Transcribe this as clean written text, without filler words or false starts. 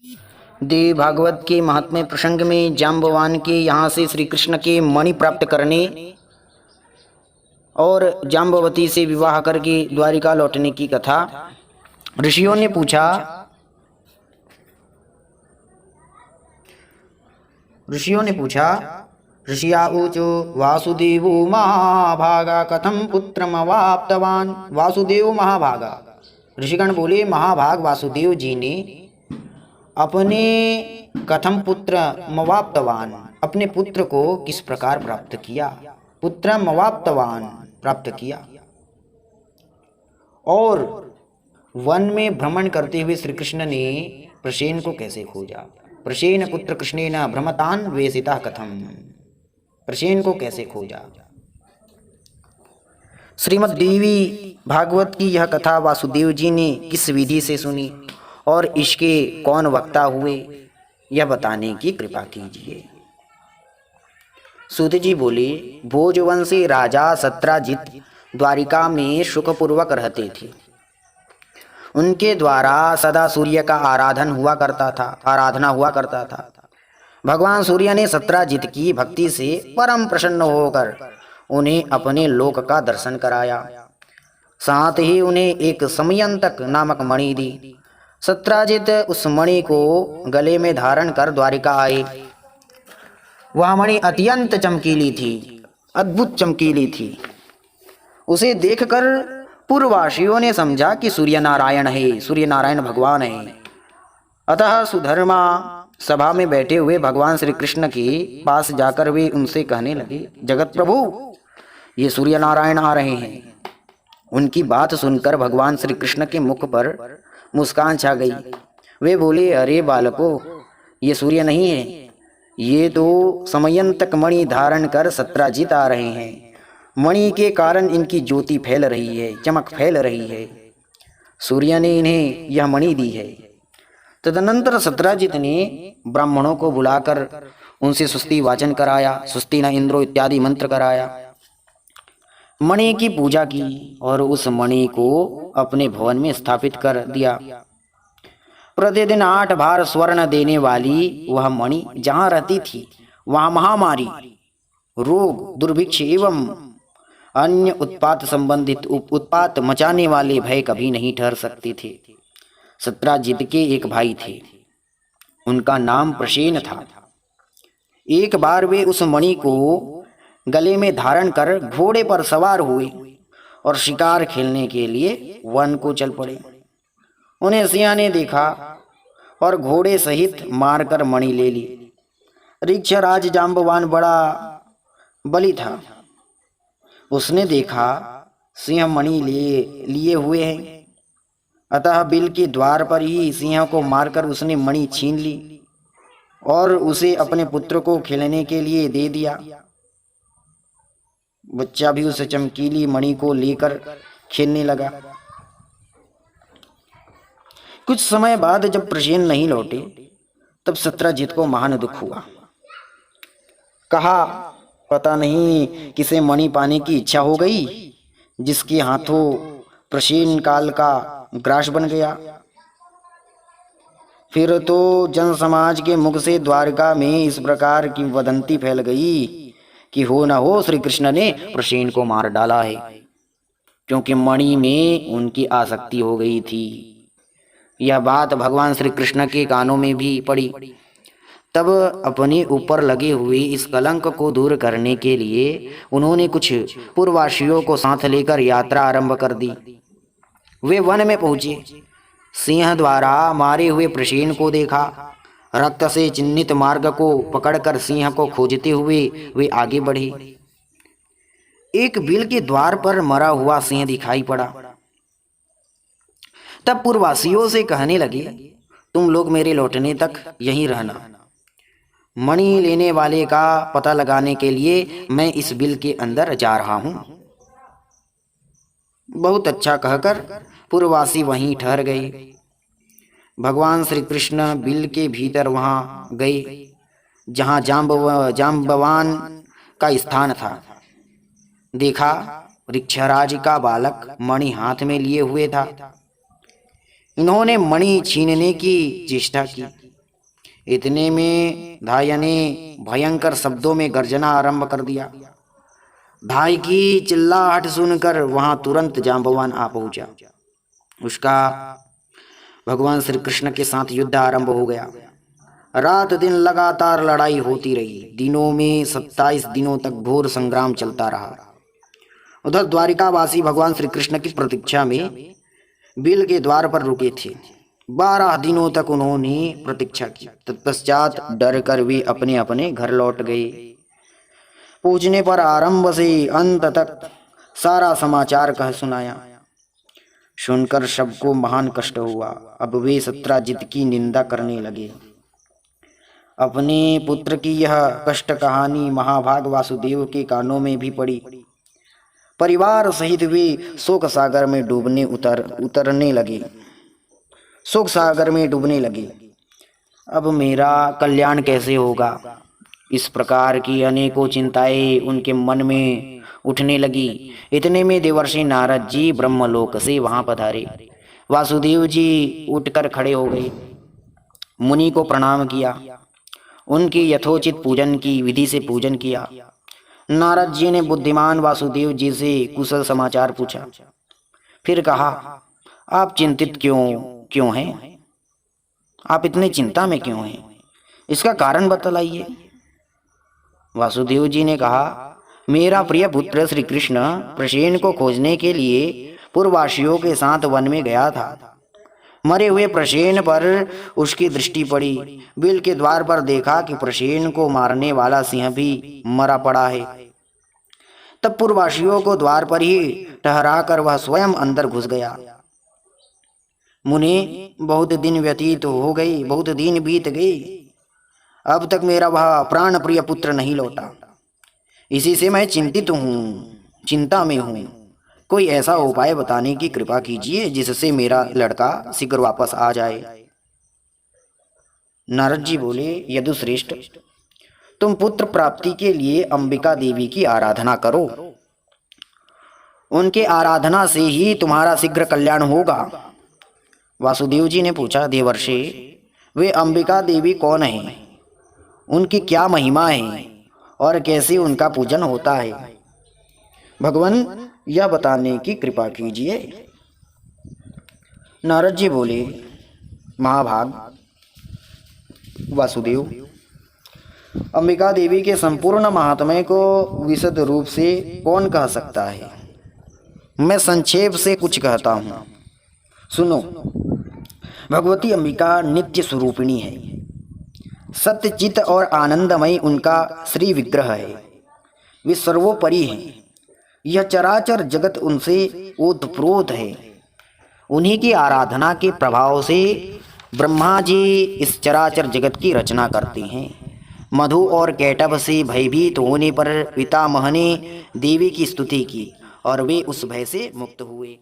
देवी भागवत के महात्म्य प्रसंग में जाम्बवान के यहाँ से श्री कृष्ण के मणि प्राप्त करने और जाम्बवती से विवाह करके द्वारिका लौटने की कथा। ऋषियों ने पूछा, ऋषिया ऊचो वासुदेवो महाभागा कथम पुत्रमवाप्तवान। वासुदेव महाभागा, ऋषिगण बोले, महाभाग वासुदेव जी ने अपने कथम पुत्र मवाप्तवान, अपने पुत्र को किस प्रकार प्राप्त किया। पुत्र मवाप्तवान, प्राप्त किया। और वन में भ्रमण करते हुए श्री कृष्ण ने प्रसेन को कैसे खोजा। प्रसेन पुत्र कृष्णेन भ्रमतान वेशिता कथम, प्रसेन को कैसे खोजा। श्रीमद् देवी भागवत की यह कथा वासुदेव जी ने किस विधि से सुनी और इसके कौन वक्ता हुए, यह बताने की कृपा कीजिए। सूत जी बोले, भोजवंशी राजा सत्राजित द्वारिका में सुखपूर्वक रहते थे। उनके द्वारा सदा सूर्य का आराधना हुआ करता था। भगवान सूर्य ने सत्राजित की भक्ति से परम प्रसन्न होकर उन्हें अपने लोक का दर्शन कराया। साथ ही उन्हें एक समयंतक नामक मणि दी। सत्राजित उस मणि को गले में धारण कर द्वारिका आए। वह मणि अत्यंत चमकीली थी, अद्भुत चमकीली थी। उसे देखकर पूर्ववासियों ने समझा कि सूर्य नारायण भगवान है। अतः सुधर्मा सभा में बैठे हुए भगवान श्री कृष्ण के पास जाकर वे उनसे कहने लगे, जगत प्रभु, ये सूर्य नारायण आ रहे हैं। उनकी बात सुनकर भगवान श्री कृष्ण के मुख पर मुस्कान छा गई। वे बोले, अरे बालको, ये सूर्य नहीं है, ये तो समयंतक मणि धारण कर सत्राजित आ रहे हैं। मणि के कारण इनकी ज्योति फैल रही है, चमक फैल रही है। सूर्य ने इन्हें यह मणि दी है। तदनंतर सत्राजित ने ब्राह्मणों को बुलाकर उनसे सुस्ति वाचन कराया, सुस्ति न इंद्रो इत्यादि मंत्र कराया। मणि की पूजा की और उस मणि को अपने भवन में स्थापित कर दिया। प्रतिदिन 8 भार स्वर्ण देने वाली वह मणि जहाँ रहती थी, वहाँ महामारी, रोग, दुर्भिक्ष एवं अन्य उत्पात मचाने वाले भय कभी नहीं ठहर सकते थे। सत्राजित के एक भाई थे, उनका नाम प्रसेन था। एक बार वे उस मणि को गले में धारण कर घोड़े पर सवार हुए और शिकार खेलने के लिए वन को चल पड़े। उन्हें सिंह ने देखा और घोड़े सहित मारकर मणि ले ली। ऋक्षराज जाम्बवान बड़ा बली था। उसने देखा सिंह मणि लिए हुए हैं, अतः बिल के द्वार पर ही सिंह को मारकर उसने मणि छीन ली और उसे अपने पुत्र को खेलने के लिए दे दिया। बच्चा भी उस चमकीली मणि को लेकर खेलने लगा। कुछ समय बाद जब प्रसेन नहीं लौटे, तब सत्राजित को महान दुख हुआ। कहा, पता नहीं किसे मणि पाने की इच्छा हो गई, जिसके हाथों प्रसेन काल का ग्रास बन गया। फिर तो जन समाज के मुख से द्वारका में इस प्रकार की वदंती फैल गई कि हो न हो श्री कृष्ण ने प्रसेन को मार डाला है, क्योंकि मणि में उनकी आसक्ति हो गई थी। यह बात भगवान श्री कृष्ण के कानों में भी पड़ी। तब अपने ऊपर लगे हुए इस कलंक को दूर करने के लिए उन्होंने कुछ पूर्ववासियों को साथ लेकर यात्रा आरंभ कर दी। वे वन में पहुंचे। सिंह द्वारा मारे हुए प्रसेन को देखा। रक्त से चिन्हित मार्ग को पकड़कर सिंह को खोजते हुए वे आगे बढ़े। एक बिल के द्वार पर मरा हुआ सिंह दिखाई पड़ा। तब पूर्ववासियों से कहने लगे, तुम लोग मेरे लौटने तक यहीं रहना। मणि लेने वाले का पता लगाने के लिए मैं इस बिल के अंदर जा रहा हूं। बहुत अच्छा कहकर पूर्ववासी वहीं ठहर गए। भगवान श्री कृष्ण बिल के भीतर वहां गए जहां जाम्बवान का स्थान था। देखा, ऋक्षराज का बालक मणि हाथ में लिए हुए था। इन्होंने मणि छीनने की चेष्टा की, इतने में धाय ने भयंकर शब्दों में गर्जना आरंभ कर दिया। धाय की चिल्लाहट सुनकर वहां तुरंत जांबवान आ पहुंचा। उसका भगवान श्री कृष्ण के साथ युद्ध आरंभ हो गया। रात दिन लगातार लड़ाई होती रही। दिनों में 27 दिनों तक घोर संग्राम चलता रहा। उधर द्वारिकावासी भगवान श्री कृष्ण की प्रतीक्षा में बिल के द्वार पर रुके थे। 12 दिनों तक उन्होंने प्रतीक्षा की। तत्पश्चात डर कर वे अपने अपने घर लौट गए। पूछने पर आरंभ से अंत तक सारा समाचार कह सुनाया। सुनकर सबको महान कष्ट हुआ। अब वे सत्राजित की निंदा करने लगे। अपने पुत्र की यह कष्ट कहानी महाभाग वासुदेव के कानों में भी पड़ी। परिवार सहित वे शोक सागर में उतरने लगे। शोक सागर में डूबने लगे। अब मेरा कल्याण कैसे होगा? इस प्रकार की अनेकों चिंताएं उनके मन में उठने लगी। इतने में देवर्षि नारद जी ब्रह्मलोक से वहां पधारे। वासुदेव जी उठकर खड़े हो गए। मुनि को प्रणाम किया। उनकी यथोचित पूजन की विधि से पूजन किया। नारद जी ने बुद्धिमान वासुदेव जी से कुशल समाचार पूछा। फिर कहा, आप चिंतित क्यों हैं? आप इतने चिंता में क्यों हैं? इसका कारण बतलाइए। वासुदेव जी ने कहा, मेरा प्रिय पुत्र श्री कृष्ण प्रसेन को खोजने के लिए पूर्ववासियों के साथ वन में गया था। मरे हुए प्रसेन पर उसकी दृष्टि पड़ी। बिल के द्वार पर देखा कि प्रसेन को मारने वाला सिंह भी मरा पड़ा है। तब पूर्ववासियों को द्वार पर ही ठहरा कर वह स्वयं अंदर घुस गया। मुने, बहुत दिन व्यतीत हो गए, बहुत दिन बीत गए, अब तक मेरा वह प्राण प्रिय पुत्र नहीं लौटा। इसी से मैं चिंतित हूँ, चिंता में हूँ। कोई ऐसा उपाय बताने की कृपा कीजिए जिससे मेरा लड़का शीघ्र वापस आ जाए। नारद जी बोले, यदुश्रेष्ठ, तुम पुत्र प्राप्ति के लिए अंबिका देवी की आराधना करो। उनके आराधना से ही तुम्हारा शीघ्र कल्याण होगा। वासुदेव जी ने पूछा, देवर्षि, वे अंबिका देवी कौन है? उनकी क्या महिमा है और कैसे उनका पूजन होता है? भगवान, यह बताने की कृपा कीजिए। नारद जी बोले, महाभाग वासुदेव, अंबिका देवी के संपूर्ण महात्म्य को विशद रूप से कौन कह सकता है? मैं संक्षेप से कुछ कहता हूँ, सुनो। भगवती अंबिका नित्य स्वरूपिणी है। सत्यचित और आनंदमय उनका श्री विग्रह है। वे सर्वोपरि हैं। यह चराचर जगत उनसे ओतप्रोत है। उन्हीं की आराधना के प्रभाव से ब्रह्मा जी इस चराचर जगत की रचना करते हैं। मधु और कैटभ से भयभीत होने पर पितामह ने देवी की स्तुति की और वे उस भय से मुक्त हुए।